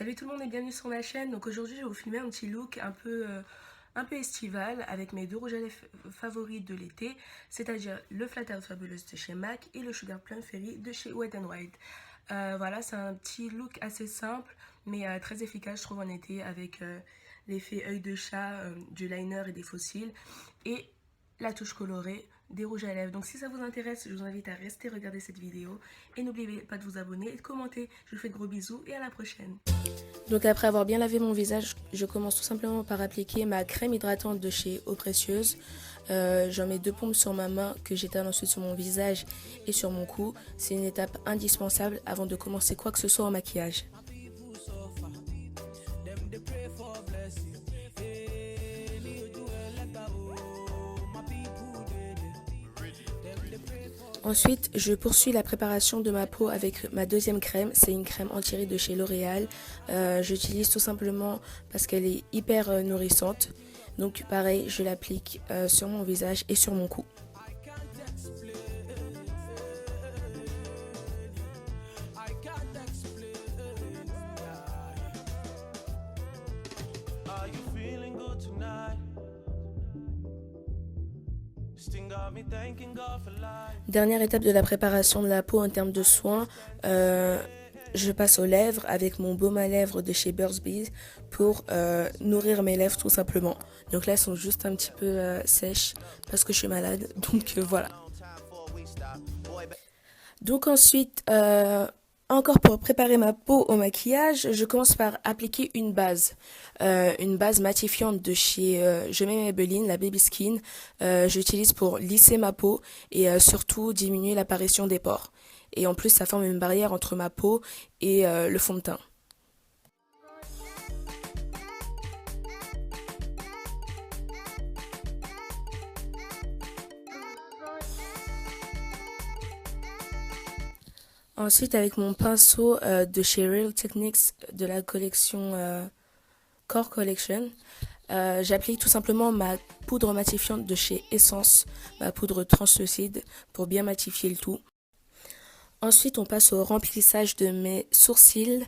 Salut tout le monde et bienvenue sur ma chaîne. Donc aujourd'hui je vais vous filmer un petit look un peu estival avec mes deux rouges à lèvres favoris de l'été, c'est-à-dire le Flatter Fabulous de chez MAC et le Sugar Plum Fairy de chez Wet n Wild. Voilà, c'est un petit look assez simple mais très efficace je trouve en été avec l'effet œil de chat, du liner et des faux cils et la touche colorée des rouges à lèvres. Donc si ça vous intéresse, je vous invite à rester regarder cette vidéo et n'oubliez pas de vous abonner et de commenter. Je vous fais de gros bisous et à la prochaine. Donc après avoir bien lavé mon visage, je commence tout simplement par appliquer ma crème hydratante de chez Eau Précieuse. J'en mets 2 pompes sur ma main que j'étale ensuite sur mon visage et sur mon cou. C'est une étape indispensable avant de commencer quoi que ce soit en maquillage. Ensuite, je poursuis la préparation de ma peau avec ma deuxième crème. C'est une crème anti-rides de chez L'Oréal. J'utilise tout simplement parce qu'elle est hyper nourrissante. Donc pareil, je l'applique sur mon visage et sur mon cou. Dernière étape de la préparation de la peau en termes de soins, je passe aux lèvres avec mon baume à lèvres de chez Burt's Bees pour nourrir mes lèvres tout simplement. Donc là elles sont juste un petit peu sèches parce que je suis malade, donc voilà. Donc ensuite, encore pour préparer ma peau au maquillage, je commence par appliquer une base matifiante de chez Je mets Maybelline, la Baby Skin. J'utilise pour lisser ma peau et surtout diminuer l'apparition des pores. Et en plus, ça forme une barrière entre ma peau et le fond de teint. Ensuite, avec mon pinceau de chez Real Techniques de la collection Core Collection, j'applique tout simplement ma poudre matifiante de chez Essence, ma poudre translucide pour bien matifier le tout. Ensuite, on passe au remplissage de mes sourcils.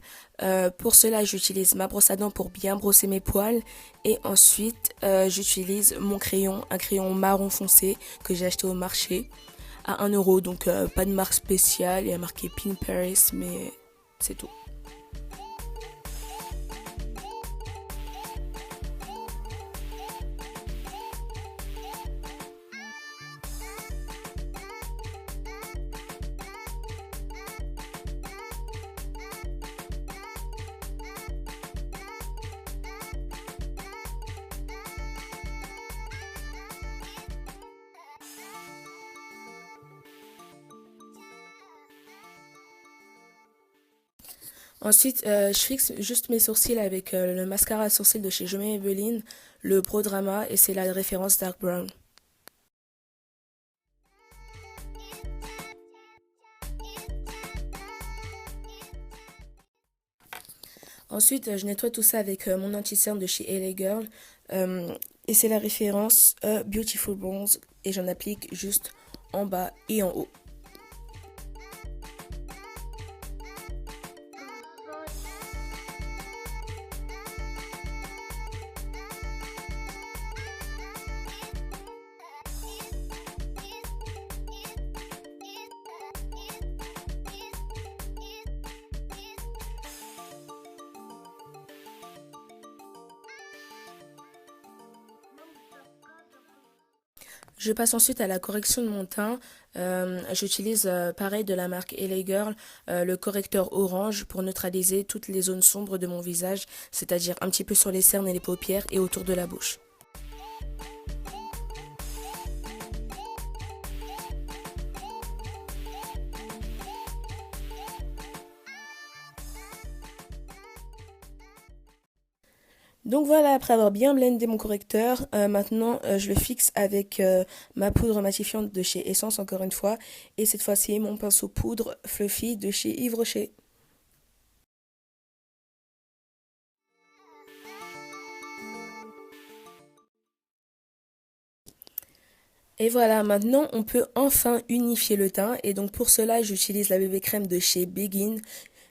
Pour cela, j'utilise ma brosse à dents pour bien brosser mes poils. Et ensuite, j'utilise mon crayon, un crayon marron foncé que j'ai acheté au marché à 1 €. Donc, pas de marque spéciale. Il y a marqué Pink Paris, mais c'est tout. Ensuite, je fixe juste mes sourcils avec le mascara à sourcils de chez Je mets Maybelline, le Pro Drama, et c'est la référence Dark Brown. Ensuite, je nettoie tout ça avec mon anti-cerne de chez LA Girl, et c'est la référence Beautiful Bronze, et j'en applique juste en bas et en haut. Je passe ensuite à la correction de mon teint. J'utilise pareil de la marque LA Girl, le correcteur orange pour neutraliser toutes les zones sombres de mon visage, c'est-à-dire un petit peu sur les cernes et les paupières et autour de la bouche. Donc voilà, après avoir bien blendé mon correcteur, maintenant je le fixe avec ma poudre matifiante de chez Essence encore une fois, et cette fois-ci mon pinceau poudre Fluffy de chez Yves Rocher. Et voilà, maintenant on peut enfin unifier le teint, et donc pour cela j'utilise la bébé crème de chez Begin,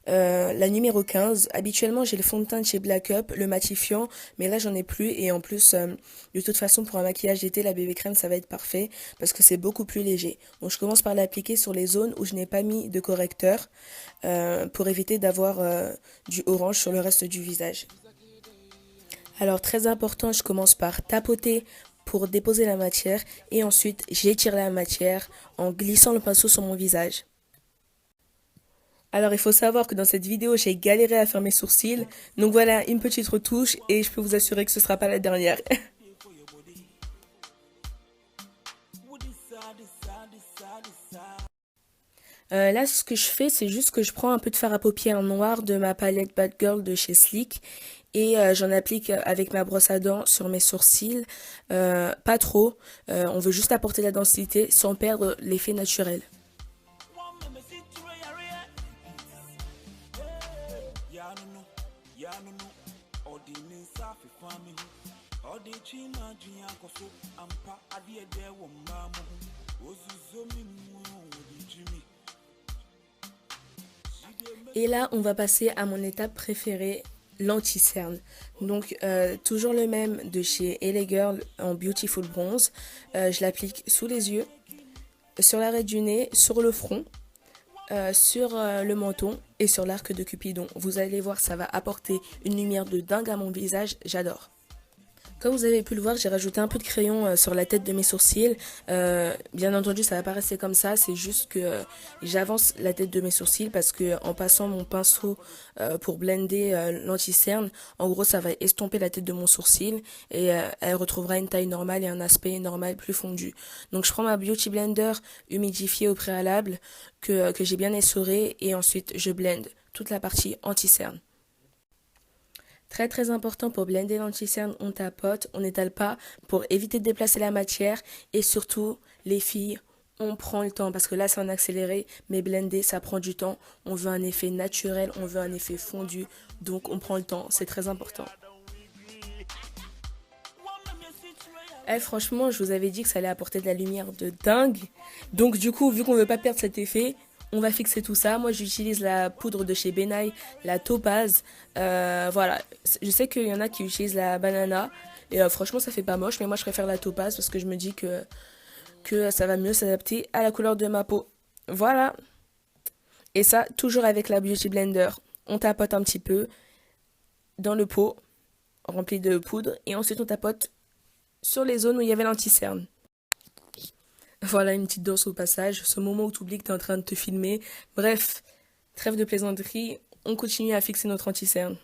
La numéro 15. Habituellement, j'ai le fond de teint de chez Black Up, le matifiant, mais là, j'en ai plus. Et en plus, de toute façon, pour un maquillage d'été, la bébé crème, ça va être parfait parce que c'est beaucoup plus léger. Donc, je commence par l'appliquer sur les zones où je n'ai pas mis de correcteur pour éviter d'avoir du orange sur le reste du visage. Alors, très important, je commence par tapoter pour déposer la matière et ensuite j'étire la matière en glissant le pinceau sur mon visage. Alors il faut savoir que dans cette vidéo j'ai galéré à faire mes sourcils, donc voilà une petite retouche et je peux vous assurer que ce sera pas la dernière. Là ce que je fais c'est juste que je prends un peu de fard à paupières noir de ma palette Bad Girl de chez Sleek et j'en applique avec ma brosse à dents sur mes sourcils, pas trop, on veut juste apporter la densité sans perdre l'effet naturel. Et là, on va passer à mon étape préférée, l'anti-cerne. Donc, toujours le même de chez LA Girl en Beautiful Bronze. Je l'applique sous les yeux, sur l'arrêt du nez, sur le front, sur le menton et sur l'arc de Cupidon. Vous allez voir, ça va apporter une lumière de dingue à mon visage. J'adore. Comme vous avez pu le voir, j'ai rajouté un peu de crayon sur la tête de mes sourcils. Bien entendu, ça va pas rester comme ça. C'est juste que j'avance la tête de mes sourcils parce que en passant mon pinceau pour blender l'anti-cerne, en gros, ça va estomper la tête de mon sourcil et elle retrouvera une taille normale et un aspect normal plus fondu. Donc, je prends ma Beauty Blender humidifiée au préalable que j'ai bien essorée et ensuite je blende toute la partie anti-cerne. Très très important pour blender l'anti-cerne, on tapote, on n'étale pas pour éviter de déplacer la matière et surtout les filles, on prend le temps parce que là c'est en accéléré mais blender ça prend du temps, on veut un effet naturel, on veut un effet fondu donc on prend le temps, c'est très important. Franchement, je vous avais dit que ça allait apporter de la lumière de dingue. Donc du coup, vu qu'on veut pas perdre cet effet, on va fixer tout ça. Moi, j'utilise la poudre de chez Benai, la Topaz. Voilà, je sais qu'il y en a qui utilisent la banana. Et franchement, ça fait pas moche, mais moi, je préfère la Topaz parce que je me dis que ça va mieux s'adapter à la couleur de ma peau. Voilà. Et ça, toujours avec la Beauty Blender. On tapote un petit peu dans le pot rempli de poudre et ensuite on tapote sur les zones où il y avait l'anti-cerne. Voilà une petite danse au passage, ce moment où tu oublies que tu es en train de te filmer. Bref, trêve de plaisanterie, on continue à fixer notre anti-cerne.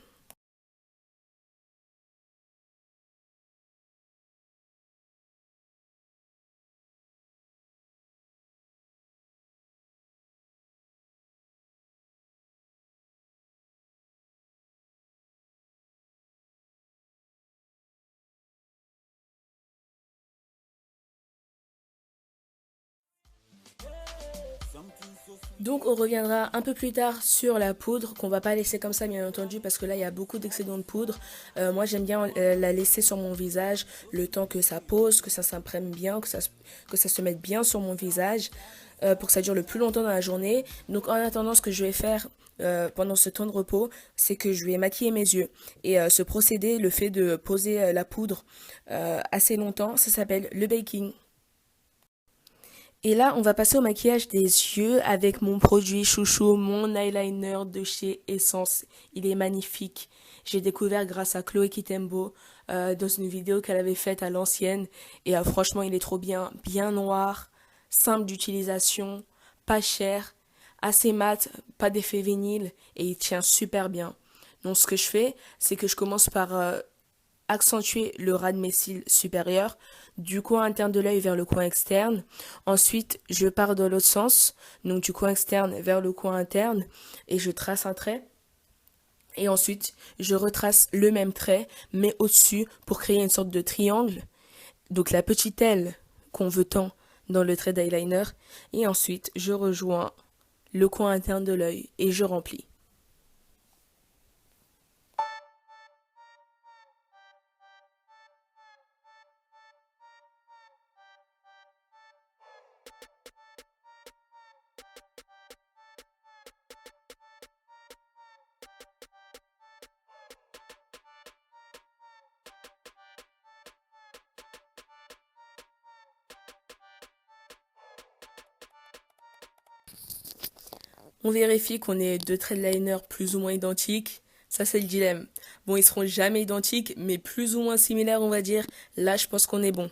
Donc on reviendra un peu plus tard sur la poudre qu'on va pas laisser comme ça bien entendu parce que là il y a beaucoup d'excédents de poudre. Moi j'aime bien la laisser sur mon visage le temps que ça pose, que ça s'imprègne bien, que ça se mette bien sur mon visage pour que ça dure le plus longtemps dans la journée. Donc en attendant ce que je vais faire pendant ce temps de repos, c'est que je vais maquiller mes yeux. Et ce procédé, le fait de poser la poudre assez longtemps, ça s'appelle le baking. Et là, on va passer au maquillage des yeux avec mon produit chouchou, mon eyeliner de chez Essence. Il est magnifique. J'ai découvert grâce à Chloé Kitembo dans une vidéo qu'elle avait faite à l'ancienne. Et franchement, il est trop bien. Bien noir, simple d'utilisation, pas cher, assez mat, pas d'effet vinyle et il tient super bien. Donc ce que je fais, c'est que je commence par accentuer le ras de mes cils supérieur du coin interne de l'œil vers le coin externe. Ensuite, je pars dans l'autre sens, donc du coin externe vers le coin interne, et je trace un trait. Et ensuite, je retrace le même trait, mais au-dessus, pour créer une sorte de triangle. Donc la petite aile qu'on veut tant dans le trait d'eyeliner. Et ensuite, je rejoins le coin interne de l'œil et je remplis. On vérifie qu'on ait deux traits de liner plus ou moins identiques. Ça, c'est le dilemme. Bon, ils seront jamais identiques, mais plus ou moins similaires, on va dire. Là, je pense qu'on est bon.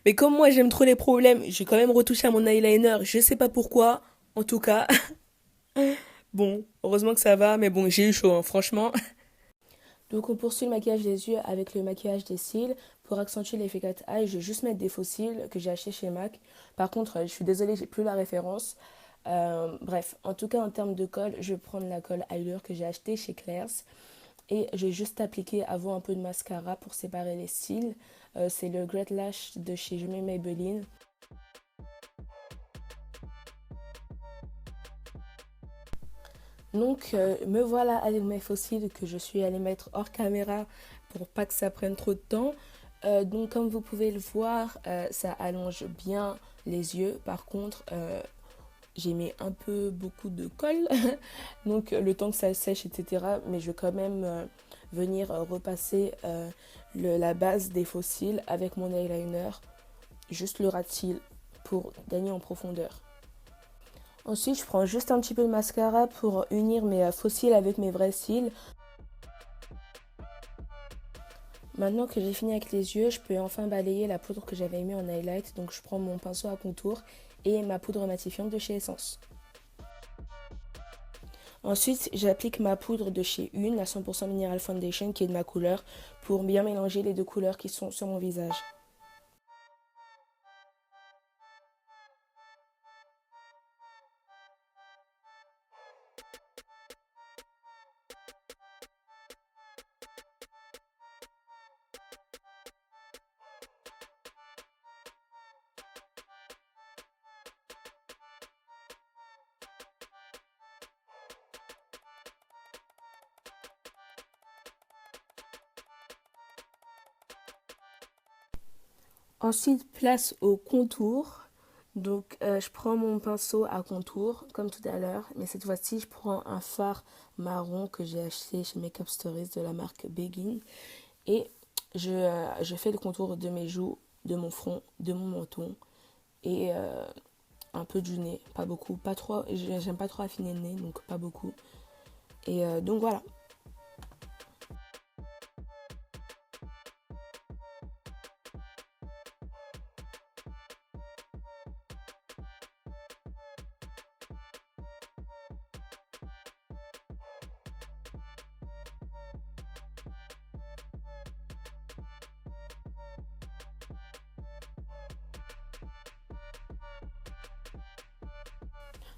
Mais comme moi, j'aime trop les problèmes, j'ai quand même retouché à mon eyeliner. Je sais pas pourquoi. En tout cas, bon, heureusement que ça va, mais bon, j'ai eu chaud, hein, franchement. Donc on poursuit le maquillage des yeux avec le maquillage des cils. Pour accentuer l'effet cat eye, je vais juste mettre des faux cils que j'ai achetés chez MAC. Par contre, je suis désolée, j'ai plus la référence. Bref, en tout cas en termes de colle, je vais prendre la colle Eyelure que j'ai achetée chez Claire's. Et je vais juste appliquer avant un peu de mascara pour séparer les cils. C'est le Great Lash de chez Maybelline. Donc me voilà avec mes faux cils que je suis allée mettre hors caméra pour pas que ça prenne trop de temps. Donc comme vous pouvez le voir, ça allonge bien les yeux. Par contre, j'ai mis un peu beaucoup de colle, donc le temps que ça sèche, etc. Mais je vais quand même venir repasser la base des faux cils avec mon eyeliner, juste le ras de cils pour gagner en profondeur. Ensuite, je prends juste un petit peu de mascara pour unir mes faux cils avec mes vrais cils. Maintenant que j'ai fini avec les yeux, je peux enfin balayer la poudre que j'avais mis en highlight. Donc je prends mon pinceau à contour et ma poudre matifiante de chez Essence. Ensuite, j'applique ma poudre de chez Une, la 100% Mineral Foundation qui est de ma couleur, pour bien mélanger les deux couleurs qui sont sur mon visage. Ensuite, place au contour. Donc, je prends mon pinceau à contour, comme tout à l'heure. Mais cette fois-ci, je prends un fard marron que j'ai acheté chez Makeup Stories de la marque Begin. Et je fais le contour de mes joues, de mon front, de mon menton. Et un peu du nez. Pas beaucoup. Pas trop. J'aime pas trop affiner le nez, donc pas beaucoup. Et donc voilà.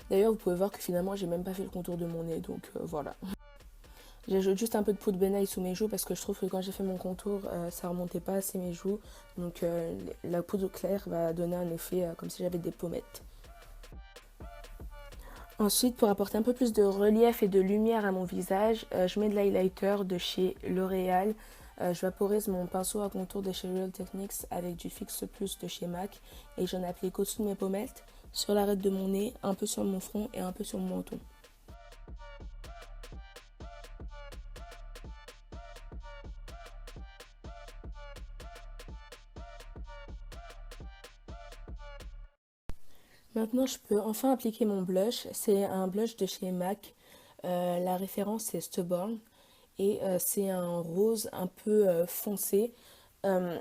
D'ailleurs, vous pouvez voir que finalement, j'ai même pas fait le contour de mon nez, donc voilà. J'ajoute juste un peu de poudre Benaille sous mes joues parce que je trouve que quand j'ai fait mon contour, ça remontait pas assez mes joues. Donc la poudre claire va donner un effet comme si j'avais des pommettes. Ensuite, pour apporter un peu plus de relief et de lumière à mon visage, je mets de l'highlighter de chez L'Oréal. Je vaporise mon pinceau à contour de chez Real Techniques avec du Fix Plus de chez MAC. Et j'en applique au-dessus de mes pommettes, sur l'arête de mon nez, un peu sur mon front et un peu sur mon menton. Maintenant, je peux enfin appliquer mon blush. C'est un blush de chez MAC. La référence c'est Stubborn. Et c'est un rose un peu foncé euh,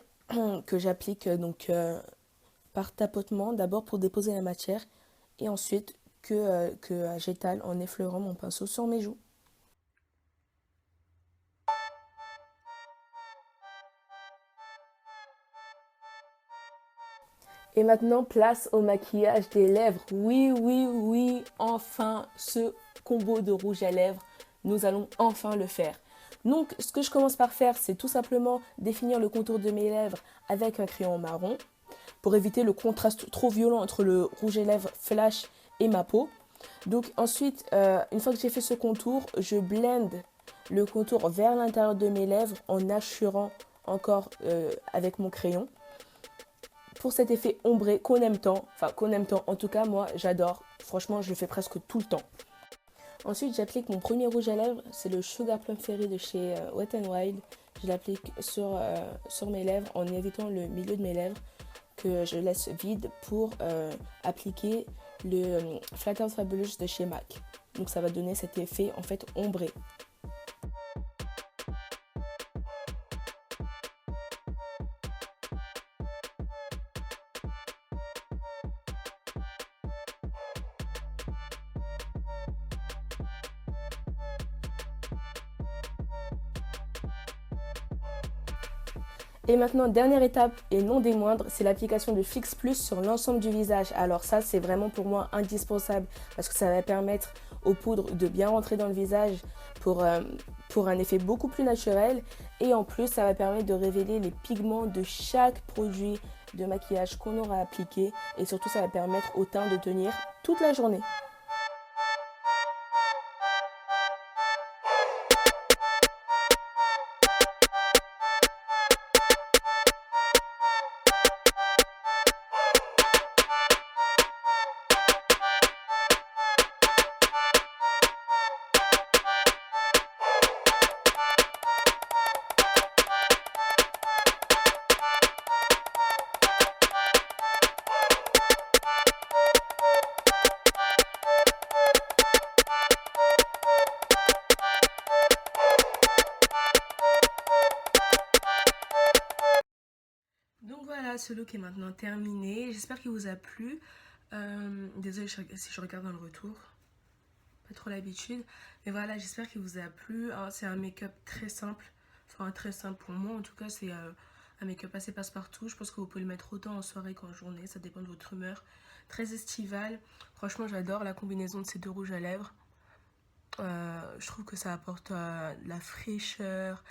que j'applique par tapotement. D'abord pour déposer la matière et ensuite que j'étale en effleurant mon pinceau sur mes joues. Et maintenant, place au maquillage des lèvres. Oui, oui, oui, enfin, ce combo de rouge à lèvres, nous allons enfin le faire. Donc, ce que je commence par faire, c'est tout simplement définir le contour de mes lèvres avec un crayon marron pour éviter le contraste trop violent entre le rouge à lèvres flash et ma peau. Donc ensuite, une fois que j'ai fait ce contour, je blende le contour vers l'intérieur de mes lèvres en assurant encore avec mon crayon. Pour cet effet ombré qu'on aime tant, en tout cas moi j'adore, franchement je le fais presque tout le temps. Ensuite j'applique mon premier rouge à lèvres, c'est le Sugar Plum Fairy de chez Wet n Wild. Je l'applique sur mes lèvres en évitant le milieu de mes lèvres que je laisse vide pour appliquer le Flatters Fabulous de chez MAC. Donc ça va donner cet effet en fait ombré. Et maintenant, dernière étape et non des moindres, c'est l'application de Fix Plus sur l'ensemble du visage. Alors ça, c'est vraiment pour moi indispensable parce que ça va permettre aux poudres de bien rentrer dans le visage pour un effet beaucoup plus naturel. Et en plus, ça va permettre de révéler les pigments de chaque produit de maquillage qu'on aura appliqué. Et surtout, ça va permettre au teint de tenir toute la journée. Donc voilà, ce look est maintenant terminé. J'espère qu'il vous a plu. Désolée si je regarde dans le retour. Pas trop l'habitude. Mais voilà, j'espère qu'il vous a plu. C'est un make-up très simple. Enfin, très simple pour moi. En tout cas, c'est un make-up assez passe-partout. Je pense que vous pouvez le mettre autant en soirée qu'en journée. Ça dépend de votre humeur. Très estival. Franchement, j'adore la combinaison de ces deux rouges à lèvres. Je trouve que ça apporte de la fraîcheur,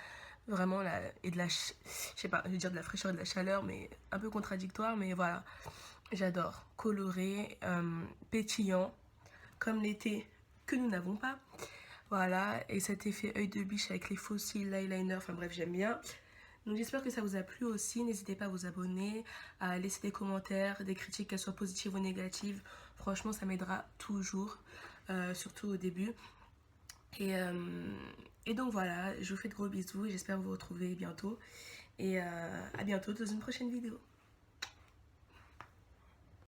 vraiment et de la, je sais pas, je vais dire de la fraîcheur et de la chaleur, mais un peu contradictoire, mais voilà, j'adore. Coloré, pétillant, comme l'été que nous n'avons pas. Voilà, et cet effet œil de biche avec les faux cils, l'eyeliner, enfin bref, j'aime bien. Donc j'espère que ça vous a plu aussi. N'hésitez pas à vous abonner, à laisser des commentaires, des critiques, qu'elles soient positives ou négatives. Franchement, ça m'aidera toujours, surtout au début. Et donc voilà, je vous fais de gros bisous et j'espère vous retrouver bientôt. Et à bientôt dans une prochaine vidéo.